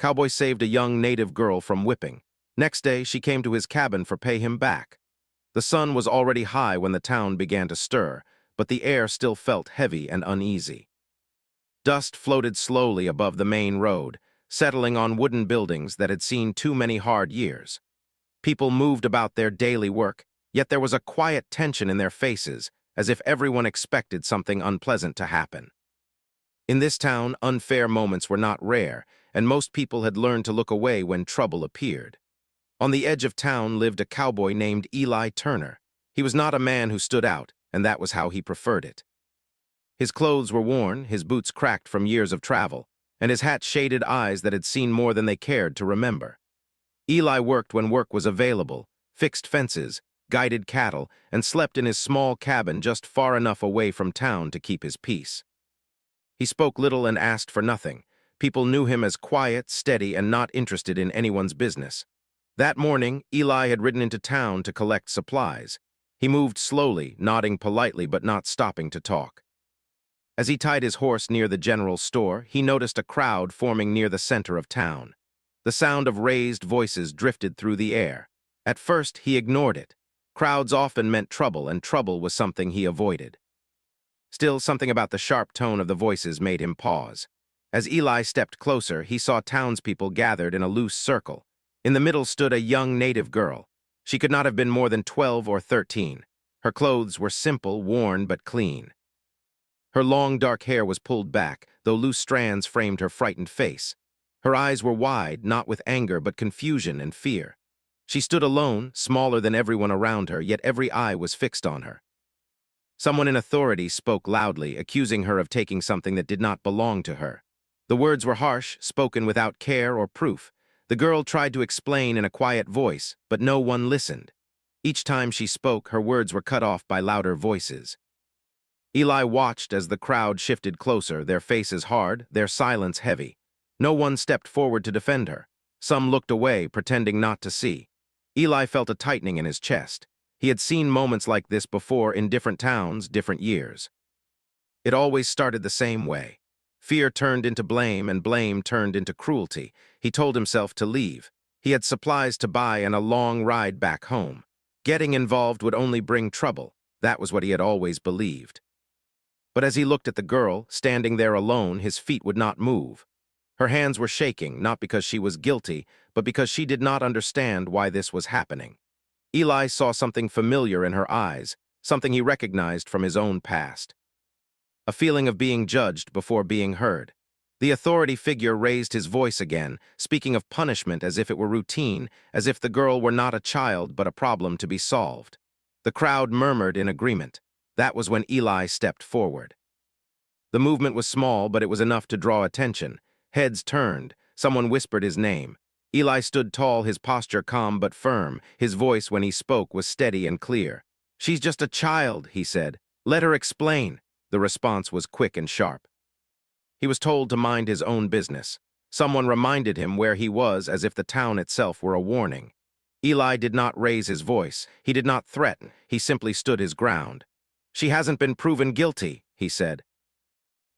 Cowboy saved a young native girl from whipping. Next day, she came to his cabin for pay him back. The sun was already high when the town began to stir, but the air still felt heavy and uneasy. Dust floated slowly above the main road, settling on wooden buildings that had seen too many hard years. People moved about their daily work, yet there was a quiet tension in their faces, as if everyone expected something unpleasant to happen. In this town, unfair moments were not rare, and most people had learned to look away when trouble appeared. On the edge of town lived a cowboy named Eli Turner. He was not a man who stood out, and that was how he preferred it. His clothes were worn, his boots cracked from years of travel, and his hat shaded eyes that had seen more than they cared to remember. Eli worked when work was available, fixed fences, guided cattle, and slept in his small cabin just far enough away from town to keep his peace. He spoke little and asked for nothing. People knew him as quiet, steady, and not interested in anyone's business. That morning, Eli had ridden into town to collect supplies. He moved slowly, nodding politely but not stopping to talk. As he tied his horse near the general store, he noticed a crowd forming near the center of town. The sound of raised voices drifted through the air. At first, he ignored it. Crowds often meant trouble, and trouble was something he avoided. Still, something about the sharp tone of the voices made him pause. As Eli stepped closer, he saw townspeople gathered in a loose circle. In the middle stood a young native girl. She could not have been more than 12 or 13. Her clothes were simple, worn, but clean. Her long, dark hair was pulled back, though loose strands framed her frightened face. Her eyes were wide, not with anger, but confusion and fear. She stood alone, smaller than everyone around her, yet every eye was fixed on her. Someone in authority spoke loudly, accusing her of taking something that did not belong to her. The words were harsh, spoken without care or proof. The girl tried to explain in a quiet voice, but no one listened. Each time she spoke, her words were cut off by louder voices. Eli watched as the crowd shifted closer, their faces hard, their silence heavy. No one stepped forward to defend her. Some looked away, pretending not to see. Eli felt a tightening in his chest. He had seen moments like this before in different towns, different years. It always started the same way. Fear turned into blame, and blame turned into cruelty. He told himself to leave. He had supplies to buy and a long ride back home. Getting involved would only bring trouble. That was what he had always believed. But as he looked at the girl, standing there alone, his feet would not move. Her hands were shaking, not because she was guilty, but because she did not understand why this was happening. Eli saw something familiar in her eyes, something he recognized from his own past. A feeling of being judged before being heard. The authority figure raised his voice again, speaking of punishment as if it were routine, as if the girl were not a child but a problem to be solved. The crowd murmured in agreement. That was when Eli stepped forward. The movement was small, but it was enough to draw attention. Heads turned. Someone whispered his name. Eli stood tall, his posture calm but firm. His voice, when he spoke, was steady and clear. "She's just a child," he said. "Let her explain." The response was quick and sharp. He was told to mind his own business. Someone reminded him where he was, as if the town itself were a warning. Eli did not raise his voice. He did not threaten. He simply stood his ground. "She hasn't been proven guilty," he said.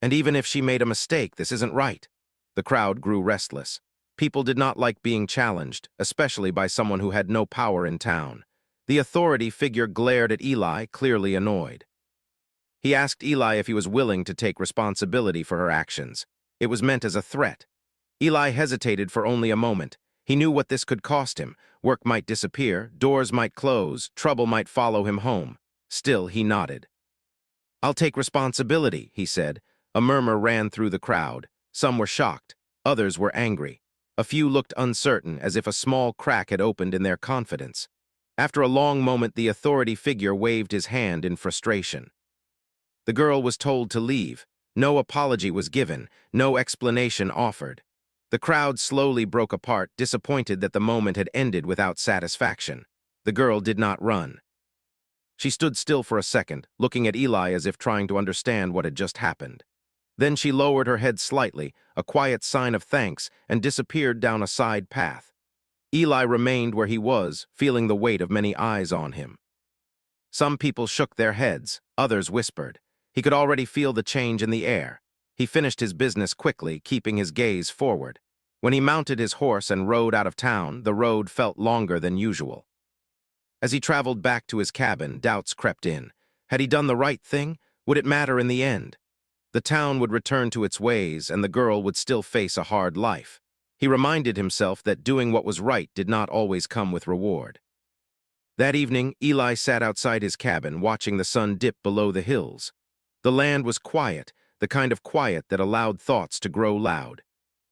"And even if she made a mistake, this isn't right." The crowd grew restless. People did not like being challenged, especially by someone who had no power in town. The authority figure glared at Eli, clearly annoyed. He asked Eli if he was willing to take responsibility for her actions. It was meant as a threat. Eli hesitated for only a moment. He knew what this could cost him. Work might disappear, doors might close, trouble might follow him home. Still, he nodded. "I'll take responsibility," he said. A murmur ran through the crowd. Some were shocked. Others were angry. A few looked uncertain, as if a small crack had opened in their confidence. After a long moment, the authority figure waved his hand in frustration. The girl was told to leave. No apology was given, no explanation offered. The crowd slowly broke apart, disappointed that the moment had ended without satisfaction. The girl did not run. She stood still for a second, looking at Eli as if trying to understand what had just happened. Then she lowered her head slightly, a quiet sign of thanks, and disappeared down a side path. Eli remained where he was, feeling the weight of many eyes on him. Some people shook their heads, others whispered. He could already feel the change in the air. He finished his business quickly, keeping his gaze forward. When he mounted his horse and rode out of town, the road felt longer than usual. As he traveled back to his cabin, doubts crept in. Had he done the right thing? Would it matter in the end? The town would return to its ways, and the girl would still face a hard life. He reminded himself that doing what was right did not always come with reward. That evening, Eli sat outside his cabin, watching the sun dip below the hills. The land was quiet, the kind of quiet that allowed thoughts to grow loud.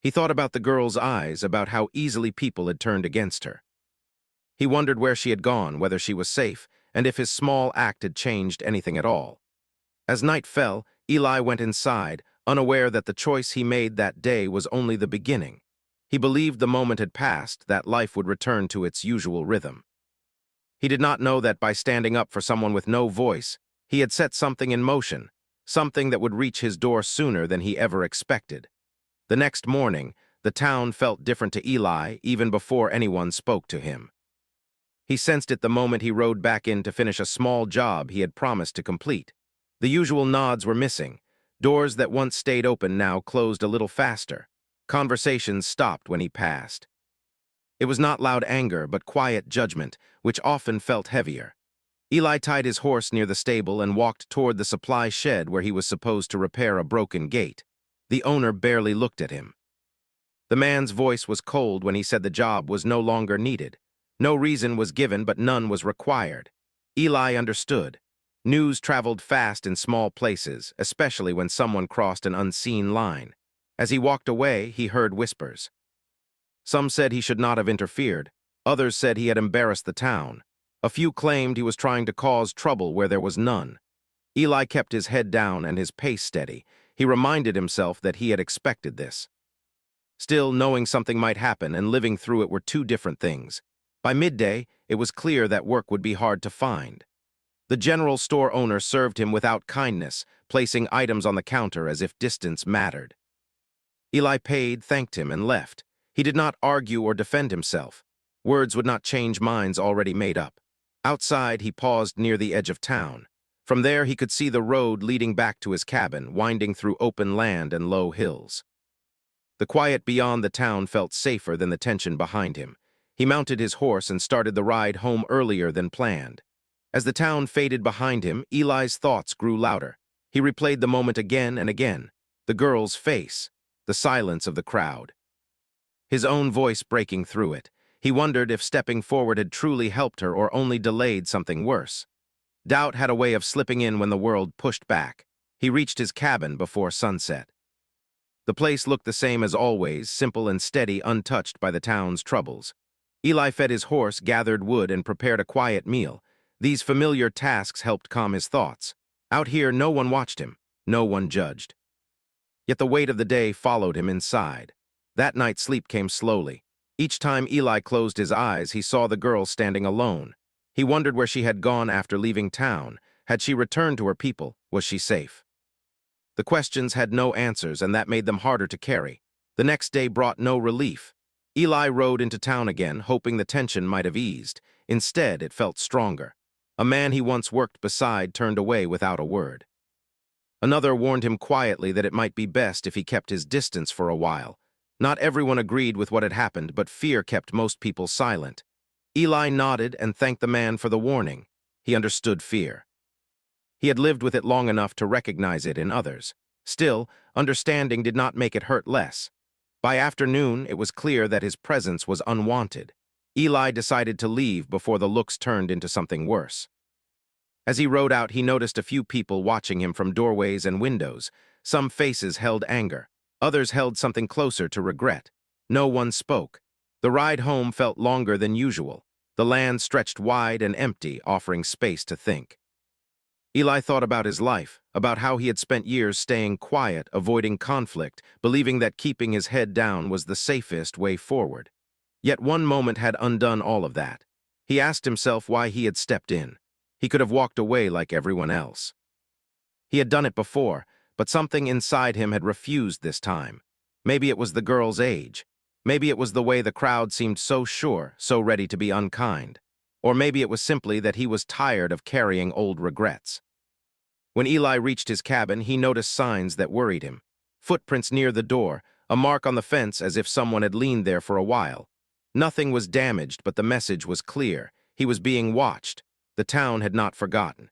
He thought about the girl's eyes, about how easily people had turned against her. He wondered where she had gone, whether she was safe, and if his small act had changed anything at all. As night fell, Eli went inside, unaware that the choice he made that day was only the beginning. He believed the moment had passed, that life would return to its usual rhythm. He did not know that by standing up for someone with no voice, he had set something in motion, something that would reach his door sooner than he ever expected. The next morning, the town felt different to Eli even before anyone spoke to him. He sensed it the moment he rode back in to finish a small job he had promised to complete. The usual nods were missing. Doors that once stayed open now closed a little faster. Conversations stopped when he passed. It was not loud anger, but quiet judgment, which often felt heavier. Eli tied his horse near the stable and walked toward the supply shed where he was supposed to repair a broken gate. The owner barely looked at him. The man's voice was cold when he said the job was no longer needed. No reason was given, but none was required. Eli understood. News traveled fast in small places, especially when someone crossed an unseen line. As he walked away, he heard whispers. Some said he should not have interfered. Others said he had embarrassed the town. A few claimed he was trying to cause trouble where there was none. Eli kept his head down and his pace steady. He reminded himself that he had expected this. Still, knowing something might happen and living through it were two different things. By midday, it was clear that work would be hard to find. The general store owner served him without kindness, placing items on the counter as if distance mattered. Eli paid, thanked him, and left. He did not argue or defend himself. Words would not change minds already made up. Outside, he paused near the edge of town. From there, he could see the road leading back to his cabin, winding through open land and low hills. The quiet beyond the town felt safer than the tension behind him. He mounted his horse and started the ride home earlier than planned. As the town faded behind him, Eli's thoughts grew louder. He replayed the moment again and again. The girl's face, the silence of the crowd. His own voice breaking through it. He wondered if stepping forward had truly helped her or only delayed something worse. Doubt had a way of slipping in when the world pushed back. He reached his cabin before sunset. The place looked the same as always, simple and steady, untouched by the town's troubles. Eli fed his horse, gathered wood, and prepared a quiet meal. These familiar tasks helped calm his thoughts. Out here, no one watched him. No one judged. Yet the weight of the day followed him inside. That night, sleep came slowly. Each time Eli closed his eyes, he saw the girl standing alone. He wondered where she had gone after leaving town. Had she returned to her people? Was she safe? The questions had no answers, and that made them harder to carry. The next day brought no relief. Eli rode into town again, hoping the tension might have eased. Instead, it felt stronger. A man he once worked beside turned away without a word. Another warned him quietly that it might be best if he kept his distance for a while. Not everyone agreed with what had happened, but fear kept most people silent. Eli nodded and thanked the man for the warning. He understood fear. He had lived with it long enough to recognize it in others. Still, understanding did not make it hurt less. By afternoon, it was clear that his presence was unwanted. Eli decided to leave before the looks turned into something worse. As he rode out, he noticed a few people watching him from doorways and windows. Some faces held anger. Others held something closer to regret. No one spoke. The ride home felt longer than usual. The land stretched wide and empty, offering space to think. Eli thought about his life, about how he had spent years staying quiet, avoiding conflict, believing that keeping his head down was the safest way forward. Yet one moment had undone all of that. He asked himself why he had stepped in. He could have walked away like everyone else. He had done it before, but something inside him had refused this time. Maybe it was the girl's age. Maybe it was the way the crowd seemed so sure, so ready to be unkind. Or maybe it was simply that he was tired of carrying old regrets. When Eli reached his cabin, he noticed signs that worried him. Footprints near the door, a mark on the fence as if someone had leaned there for a while. Nothing was damaged, but the message was clear. He was being watched. The town had not forgotten.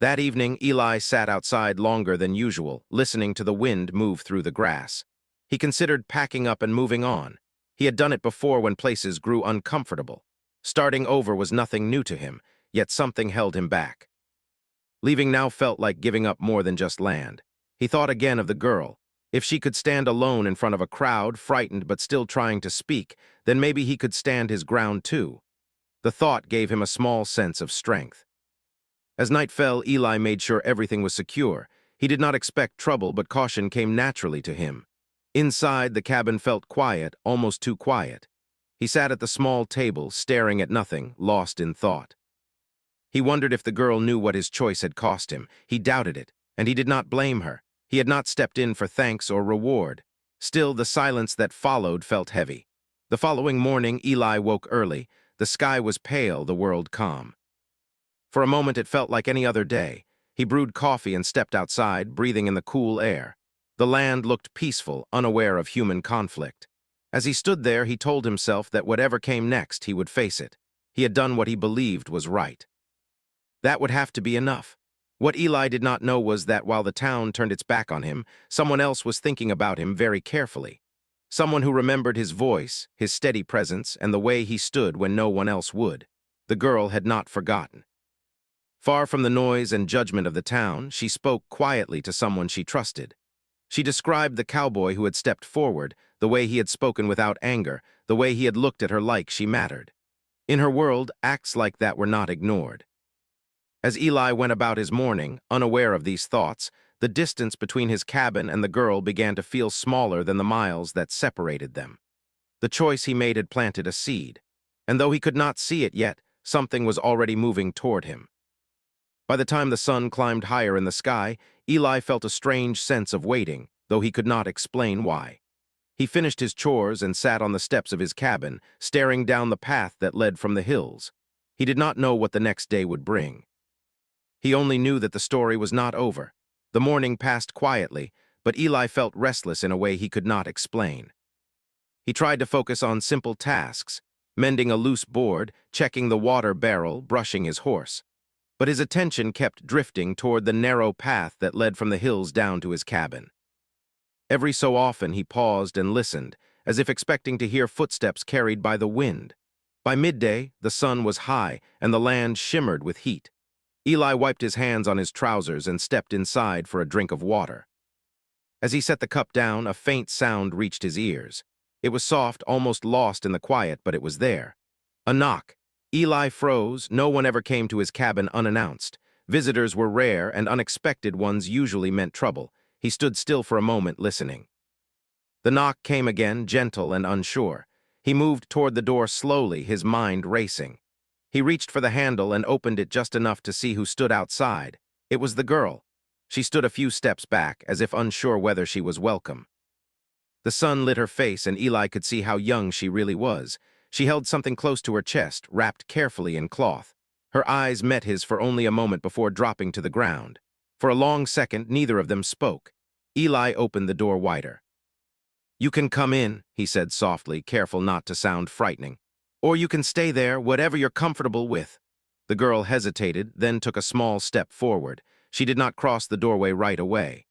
That evening, Eli sat outside longer than usual, listening to the wind move through the grass. He considered packing up and moving on. He had done it before when places grew uncomfortable. Starting over was nothing new to him, yet something held him back. Leaving now felt like giving up more than just land. He thought again of the girl. If she could stand alone in front of a crowd, frightened but still trying to speak, then maybe he could stand his ground too. The thought gave him a small sense of strength. As night fell, Eli made sure everything was secure. He did not expect trouble, but caution came naturally to him. Inside, the cabin felt quiet, almost too quiet. He sat at the small table, staring at nothing, lost in thought. He wondered if the girl knew what his choice had cost him. He doubted it, and he did not blame her. He had not stepped in for thanks or reward. Still, the silence that followed felt heavy. The following morning, Eli woke early. The sky was pale, the world calm. For a moment, it felt like any other day. He brewed coffee and stepped outside, breathing in the cool air. The land looked peaceful, unaware of human conflict. As he stood there, he told himself that whatever came next, he would face it. He had done what he believed was right. That would have to be enough. What Eli did not know was that while the town turned its back on him, someone else was thinking about him very carefully. Someone who remembered his voice, his steady presence, and the way he stood when no one else would. The girl had not forgotten. Far from the noise and judgment of the town, she spoke quietly to someone she trusted. She described the cowboy who had stepped forward, the way he had spoken without anger, the way he had looked at her like she mattered. In her world, acts like that were not ignored. As Eli went about his morning, unaware of these thoughts, the distance between his cabin and the girl began to feel smaller than the miles that separated them. The choice he made had planted a seed, and though he could not see it yet, something was already moving toward him. By the time the sun climbed higher in the sky, Eli felt a strange sense of waiting, though he could not explain why. He finished his chores and sat on the steps of his cabin, staring down the path that led from the hills. He did not know what the next day would bring. He only knew that the story was not over. The morning passed quietly, but Eli felt restless in a way he could not explain. He tried to focus on simple tasks, mending a loose board, checking the water barrel, brushing his horse. But his attention kept drifting toward the narrow path that led from the hills down to his cabin. Every so often he paused and listened, as if expecting to hear footsteps carried by the wind. By midday, the sun was high and the land shimmered with heat. Eli wiped his hands on his trousers and stepped inside for a drink of water. As he set the cup down, a faint sound reached his ears. It was soft, almost lost in the quiet, but it was there. A knock. Eli froze. No one ever came to his cabin unannounced. Visitors were rare, and unexpected ones usually meant trouble. He stood still for a moment, listening. The knock came again, gentle and unsure. He moved toward the door slowly, his mind racing. He reached for the handle and opened it just enough to see who stood outside. It was the girl. She stood a few steps back, as if unsure whether she was welcome. The sun lit her face, and Eli could see how young she really was. She held something close to her chest, wrapped carefully in cloth. Her eyes met his for only a moment before dropping to the ground. For a long second, neither of them spoke. Eli opened the door wider. "You can come in," he said softly, careful not to sound frightening. "Or you can stay there, whatever you're comfortable with." The girl hesitated, then took a small step forward. She did not cross the doorway right away.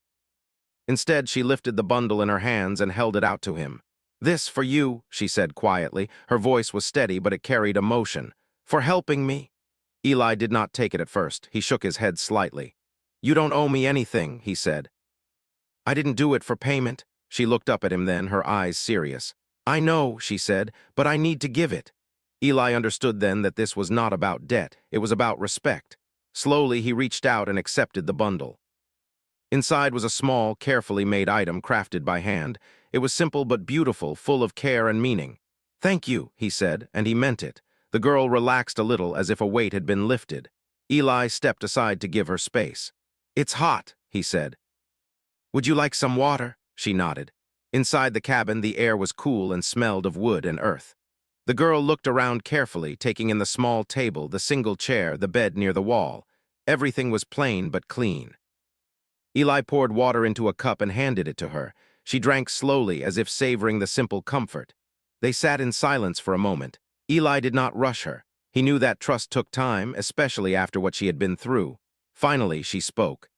Instead, she lifted the bundle in her hands and held it out to him. "This for you," she said quietly. Her voice was steady, but it carried emotion. "For helping me." Eli did not take it at first. He shook his head slightly. "You don't owe me anything," he said. "I didn't do it for payment." She looked up at him then, her eyes serious. "I know," she said, "but I need to give it." Eli understood then that this was not about debt. It was about respect. Slowly, he reached out and accepted the bundle. Inside was a small, carefully made item crafted by hand. It was simple but beautiful, full of care and meaning. "Thank you," he said, and he meant it. The girl relaxed a little, as if a weight had been lifted. Eli stepped aside to give her space. "It's hot," he said. "Would you like some water?" She nodded. Inside the cabin, the air was cool and smelled of wood and earth. The girl looked around carefully, taking in the small table, the single chair, the bed near the wall. Everything was plain but clean. Eli poured water into a cup and handed it to her. She drank slowly, as if savoring the simple comfort. They sat in silence for a moment. Eli did not rush her. He knew that trust took time, especially after what she had been through. Finally, she spoke.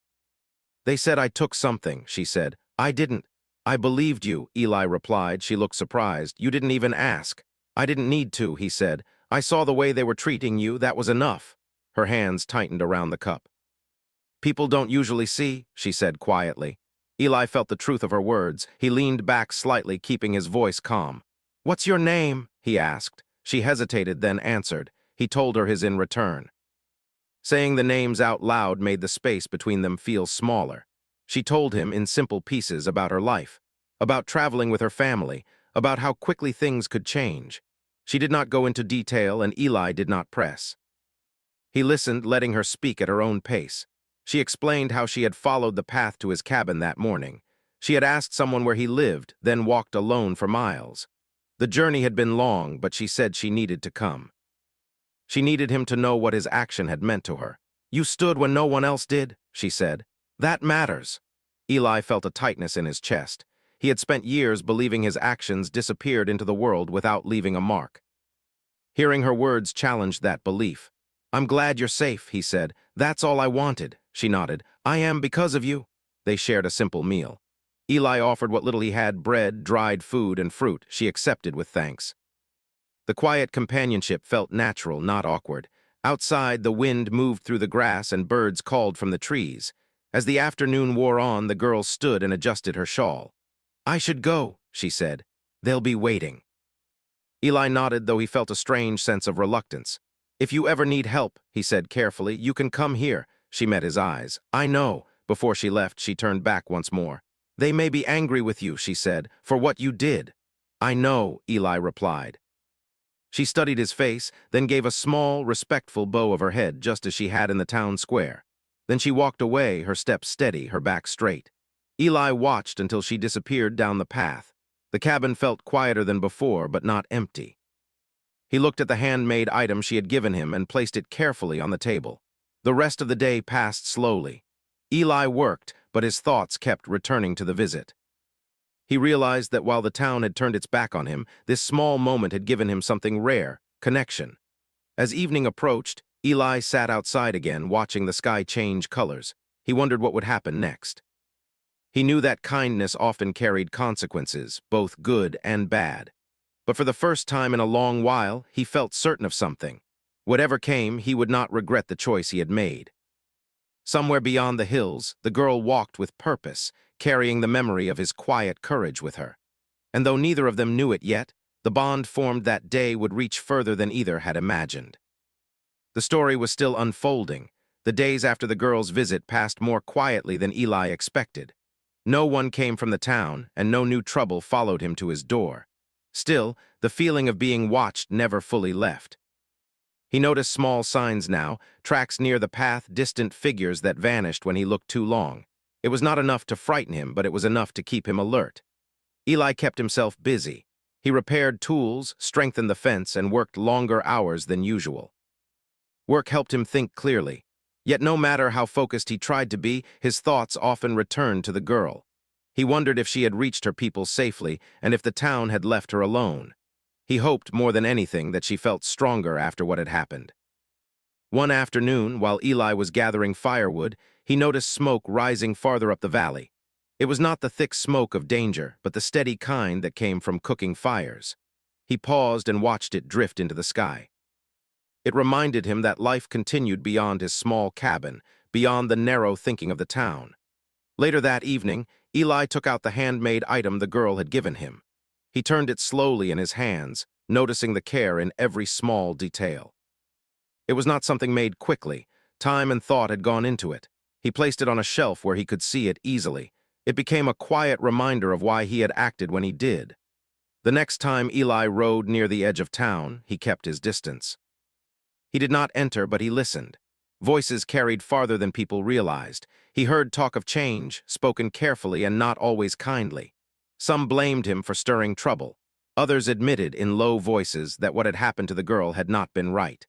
"They said I took something," she said. "I didn't." "I believed you," Eli replied. She looked surprised. "You didn't even ask." "I didn't need to," he said. "I saw the way they were treating you. That was enough." Her hands tightened around the cup. "People don't usually see," she said quietly. Eli felt the truth of her words. He leaned back slightly, keeping his voice calm. "What's your name?" he asked. She hesitated, then answered. He told her his in return. Saying the names out loud made the space between them feel smaller. She told him in simple pieces about her life, about traveling with her family, about how quickly things could change. She did not go into detail, and Eli did not press. He listened, letting her speak at her own pace. She explained how she had followed the path to his cabin that morning. She had asked someone where he lived, then walked alone for miles. The journey had been long, but she said she needed to come. She needed him to know what his action had meant to her. "You stood when no one else did," she said. "That matters." Eli felt a tightness in his chest. He had spent years believing his actions disappeared into the world without leaving a mark. Hearing her words challenged that belief. "I'm glad you're safe," he said. "That's all I wanted." She nodded. "I am because of you." They shared a simple meal. Eli offered what little he had: bread, dried food, and fruit. She accepted with thanks. The quiet companionship felt natural, not awkward. Outside, the wind moved through the grass and birds called from the trees. As the afternoon wore on, the girl stood and adjusted her shawl. "I should go," she said. "They'll be waiting." Eli nodded, though he felt a strange sense of reluctance. "If you ever need help," he said carefully, "you can come here." She met his eyes. "I know." Before she left, she turned back once more. "They may be angry with you," she said, "for what you did." "I know," Eli replied. She studied his face, then gave a small, respectful bow of her head, just as she had in the town square. Then she walked away, her steps steady, her back straight. Eli watched until she disappeared down the path. The cabin felt quieter than before, but not empty. He looked at the handmade item she had given him and placed it carefully on the table. The rest of the day passed slowly. Eli worked, but his thoughts kept returning to the visit. He realized that while the town had turned its back on him, this small moment had given him something rare: connection. As evening approached, Eli sat outside again, watching the sky change colors. He wondered what would happen next. He knew that kindness often carried consequences, both good and bad. But for the first time in a long while, he felt certain of something. Whatever came, he would not regret the choice he had made. Somewhere beyond the hills, the girl walked with purpose, carrying the memory of his quiet courage with her. And though neither of them knew it yet, the bond formed that day would reach further than either had imagined. The story was still unfolding. The days after the girl's visit passed more quietly than Eli expected. No one came from the town, and no new trouble followed him to his door. Still, the feeling of being watched never fully left. He noticed small signs now, tracks near the path, distant figures that vanished when he looked too long. It was not enough to frighten him, but it was enough to keep him alert. Eli kept himself busy. He repaired tools, strengthened the fence, and worked longer hours than usual. Work helped him think clearly. Yet no matter how focused he tried to be, his thoughts often returned to the girl. He wondered if she had reached her people safely, and if the town had left her alone. He hoped more than anything that she felt stronger after what had happened. One afternoon, while Eli was gathering firewood, he noticed smoke rising farther up the valley. It was not the thick smoke of danger, but the steady kind that came from cooking fires. He paused and watched it drift into the sky. It reminded him that life continued beyond his small cabin, beyond the narrow thinking of the town. Later that evening, Eli took out the handmade item the girl had given him. He turned it slowly in his hands, noticing the care in every small detail. It was not something made quickly. Time and thought had gone into it. He placed it on a shelf where he could see it easily. It became a quiet reminder of why he had acted when he did. The next time Eli rode near the edge of town, he kept his distance. He did not enter, but he listened. Voices carried farther than people realized. He heard talk of change, spoken carefully and not always kindly. Some blamed him for stirring trouble. Others admitted in low voices that what had happened to the girl had not been right.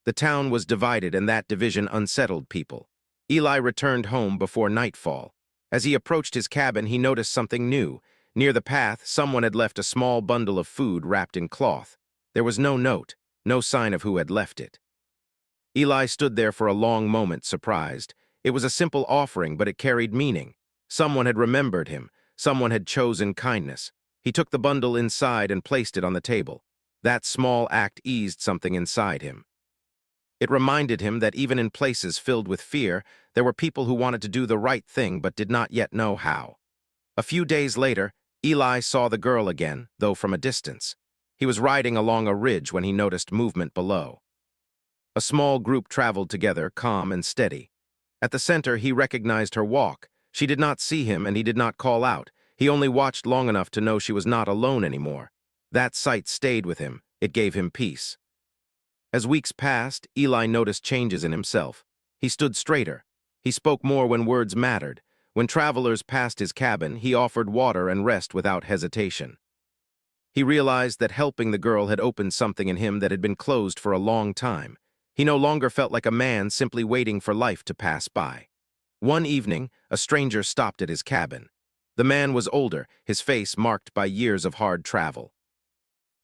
The town was divided, and that division unsettled people. Eli returned home before nightfall. As he approached his cabin, he noticed something new. Near the path, someone had left a small bundle of food wrapped in cloth. There was no note, no sign of who had left it. Eli stood there for a long moment, surprised. It was a simple offering, but it carried meaning. Someone had remembered him. Someone had chosen kindness. He took the bundle inside and placed it on the table. That small act eased something inside him. It reminded him that even in places filled with fear, there were people who wanted to do the right thing but did not yet know how. A few days later, Eli saw the girl again, though from a distance. He was riding along a ridge when he noticed movement below. A small group traveled together, calm and steady. At the center, he recognized her walk. She did not see him, and he did not call out. He only watched long enough to know she was not alone anymore. That sight stayed with him. It gave him peace. As weeks passed, Eli noticed changes in himself. He stood straighter. He spoke more when words mattered. When travelers passed his cabin, he offered water and rest without hesitation. He realized that helping the girl had opened something in him that had been closed for a long time. He no longer felt like a man simply waiting for life to pass by. One evening, a stranger stopped at his cabin. The man was older, his face marked by years of hard travel.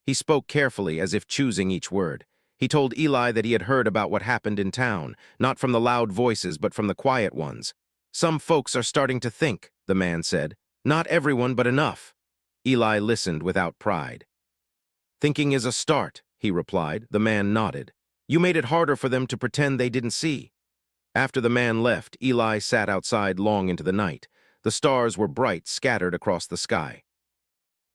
He spoke carefully, as if choosing each word. He told Eli that he had heard about what happened in town, not from the loud voices but from the quiet ones. "Some folks are starting to think," the man said. "Not everyone, but enough." Eli listened without pride. "Thinking is a start," he replied. The man nodded. "You made it harder for them to pretend they didn't see." After the man left, Eli sat outside long into the night. The stars were bright, scattered across the sky.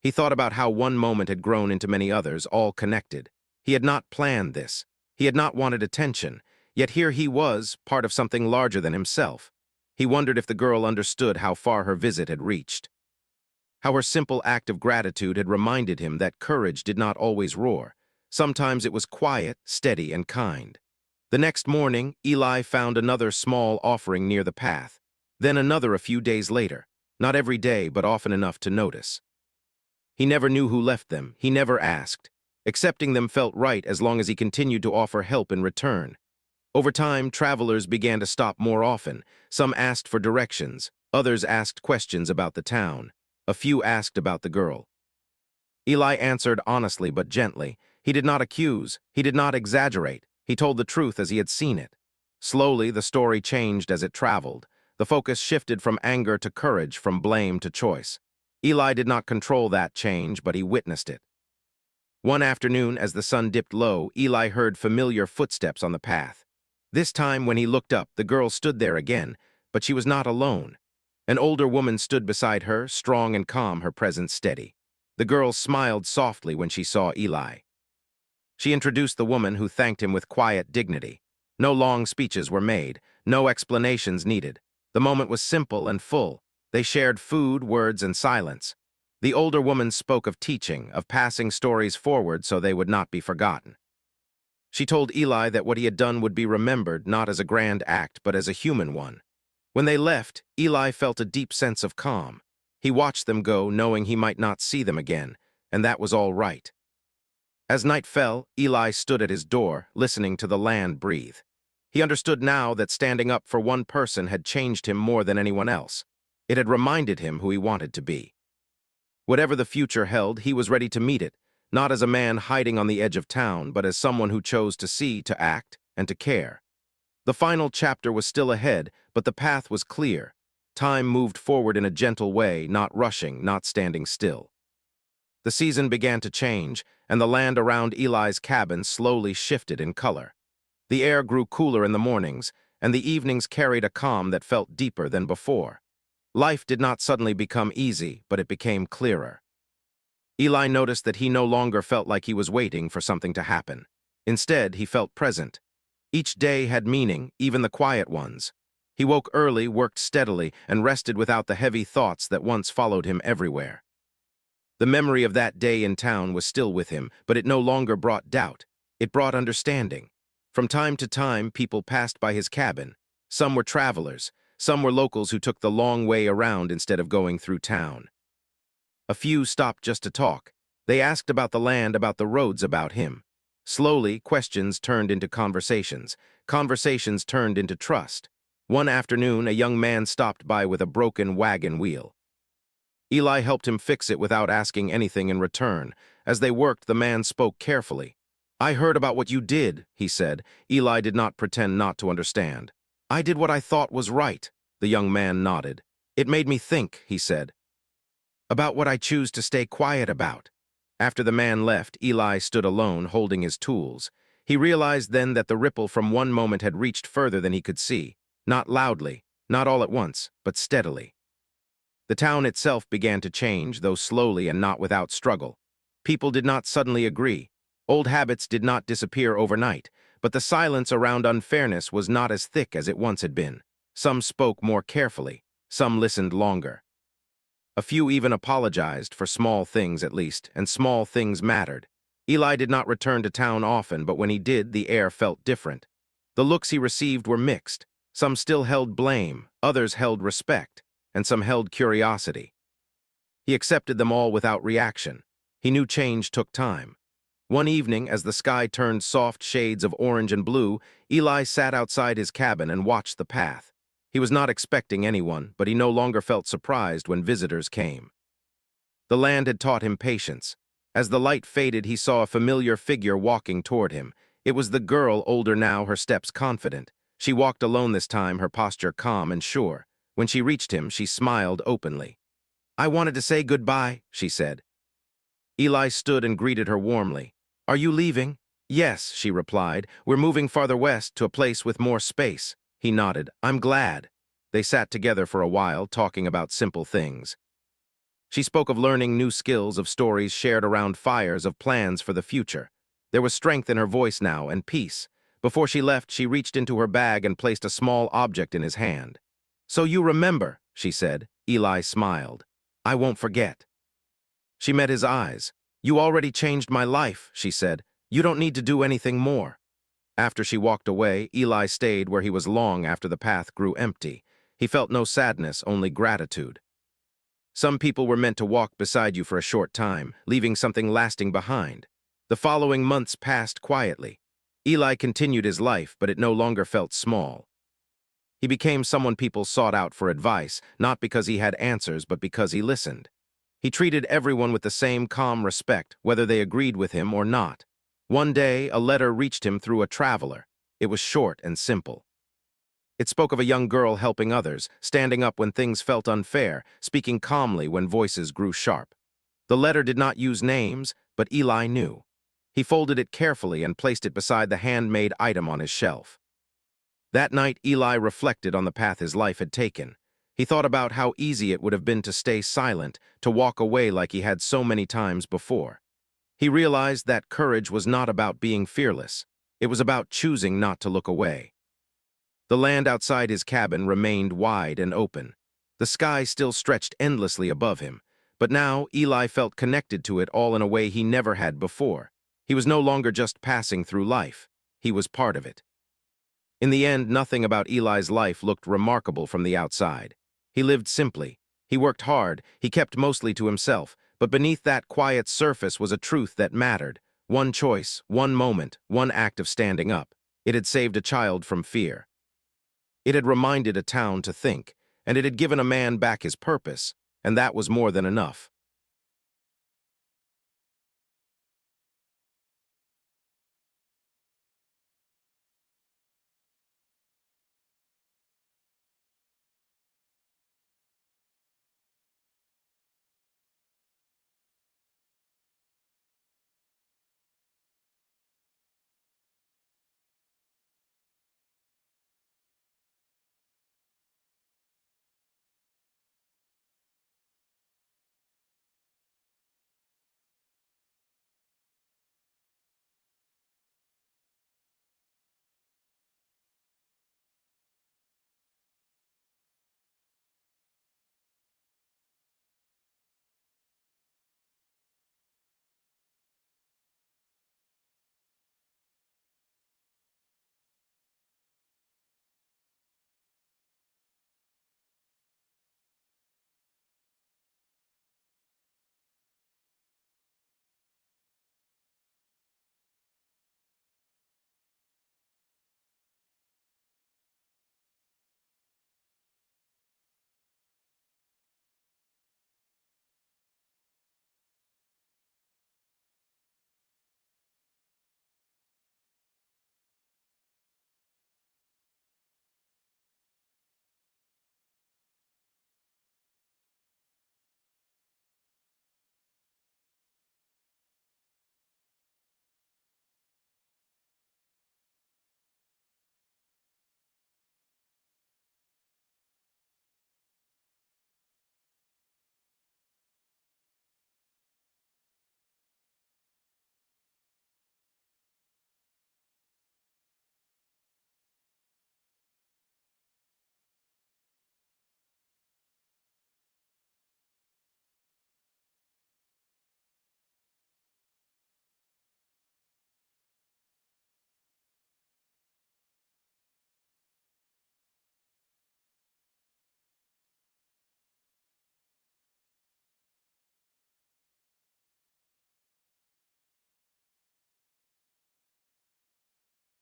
He thought about how one moment had grown into many others, all connected. He had not planned this. He had not wanted attention. Yet here he was, part of something larger than himself. He wondered if the girl understood how far her visit had reached. How her simple act of gratitude had reminded him that courage did not always roar. Sometimes it was quiet, steady, and kind. The next morning, Eli found another small offering near the path. Then another a few days later. Not every day, but often enough to notice. He never knew who left them. He never asked. Accepting them felt right as long as he continued to offer help in return. Over time, travelers began to stop more often. Some asked for directions. Others asked questions about the town. A few asked about the girl. Eli answered honestly but gently. He did not accuse. He did not exaggerate. He told the truth as he had seen it. Slowly, the story changed as it traveled. The focus shifted from anger to courage, from blame to choice. Eli did not control that change, but he witnessed it. One afternoon, as the sun dipped low, Eli heard familiar footsteps on the path. This time, when he looked up, the girl stood there again, but she was not alone. An older woman stood beside her, strong and calm, her presence steady. The girl smiled softly when she saw Eli. She introduced the woman, who thanked him with quiet dignity. No long speeches were made, no explanations needed. The moment was simple and full. They shared food, words, and silence. The older woman spoke of teaching, of passing stories forward so they would not be forgotten. She told Eli that what he had done would be remembered not as a grand act, but as a human one. When they left, Eli felt a deep sense of calm. He watched them go, knowing he might not see them again, and that was all right. As night fell, Eli stood at his door, listening to the land breathe. He understood now that standing up for one person had changed him more than anyone else. It had reminded him who he wanted to be. Whatever the future held, he was ready to meet it, not as a man hiding on the edge of town, but as someone who chose to see, to act, and to care. The final chapter was still ahead, but the path was clear. Time moved forward in a gentle way, not rushing, not standing still. The season began to change, and the land around Eli's cabin slowly shifted in color. The air grew cooler in the mornings, and the evenings carried a calm that felt deeper than before. Life did not suddenly become easy, but it became clearer. Eli noticed that he no longer felt like he was waiting for something to happen. Instead, he felt present. Each day had meaning, even the quiet ones. He woke early, worked steadily, and rested without the heavy thoughts that once followed him everywhere. The memory of that day in town was still with him, but it no longer brought doubt. It brought understanding. From time to time, people passed by his cabin. Some were travelers. Some were locals who took the long way around instead of going through town. A few stopped just to talk. They asked about the land, about the roads, about him. Slowly, questions turned into conversations. Conversations turned into trust. One afternoon, a young man stopped by with a broken wagon wheel. Eli helped him fix it without asking anything in return. As they worked, the man spoke carefully. "I heard about what you did," he said. Eli did not pretend not to understand. "I did what I thought was right," the young man nodded. "It made me think," he said, "about what I choose to stay quiet about." After the man left, Eli stood alone, holding his tools. He realized then that the ripple from one moment had reached further than he could see. Not loudly, not all at once, but steadily. The town itself began to change, though slowly and not without struggle. People did not suddenly agree. Old habits did not disappear overnight, but the silence around unfairness was not as thick as it once had been. Some spoke more carefully, some listened longer. A few even apologized, for small things at least, and small things mattered. Eli did not return to town often, but when he did, the air felt different. The looks he received were mixed. Some still held blame, others held respect, and some held curiosity. He accepted them all without reaction. He knew change took time. One evening, as the sky turned soft shades of orange and blue, Eli sat outside his cabin and watched the path. He was not expecting anyone, but he no longer felt surprised when visitors came. The land had taught him patience. As the light faded, he saw a familiar figure walking toward him. It was the girl, older now, her steps confident. She walked alone this time, her posture calm and sure. When she reached him, she smiled openly. "I wanted to say goodbye," she said. Eli stood and greeted her warmly. "Are you leaving?" "Yes," she replied. "We're moving farther west to a place with more space." He nodded. "I'm glad." They sat together for a while, talking about simple things. She spoke of learning new skills, of stories shared around fires, of plans for the future. There was strength in her voice now, and peace. Before she left, she reached into her bag and placed a small object in his hand. "So you remember," she said. Eli smiled. "I won't forget." She met his eyes. "You already changed my life," she said. "You don't need to do anything more." After she walked away, Eli stayed where he was long after the path grew empty. He felt no sadness, only gratitude. Some people were meant to walk beside you for a short time, leaving something lasting behind. The following months passed quietly. Eli continued his life, but it no longer felt small. He became someone people sought out for advice, not because he had answers, but because he listened. He treated everyone with the same calm respect, whether they agreed with him or not. One day, a letter reached him through a traveler. It was short and simple. It spoke of a young girl helping others, standing up when things felt unfair, speaking calmly when voices grew sharp. The letter did not use names, but Eli knew. He folded it carefully and placed it beside the handmade item on his shelf. That night, Eli reflected on the path his life had taken. He thought about how easy it would have been to stay silent, to walk away like he had so many times before. He realized that courage was not about being fearless. It was about choosing not to look away. The land outside his cabin remained wide and open. The sky still stretched endlessly above him, but now Eli felt connected to it all in a way he never had before. He was no longer just passing through life. He was part of it. In the end, nothing about Eli's life looked remarkable from the outside. He lived simply. He worked hard. He kept mostly to himself. But beneath that quiet surface was a truth that mattered. One choice, one moment, one act of standing up. It had saved a child from fear. It had reminded a town to think, and it had given a man back his purpose, and that was more than enough.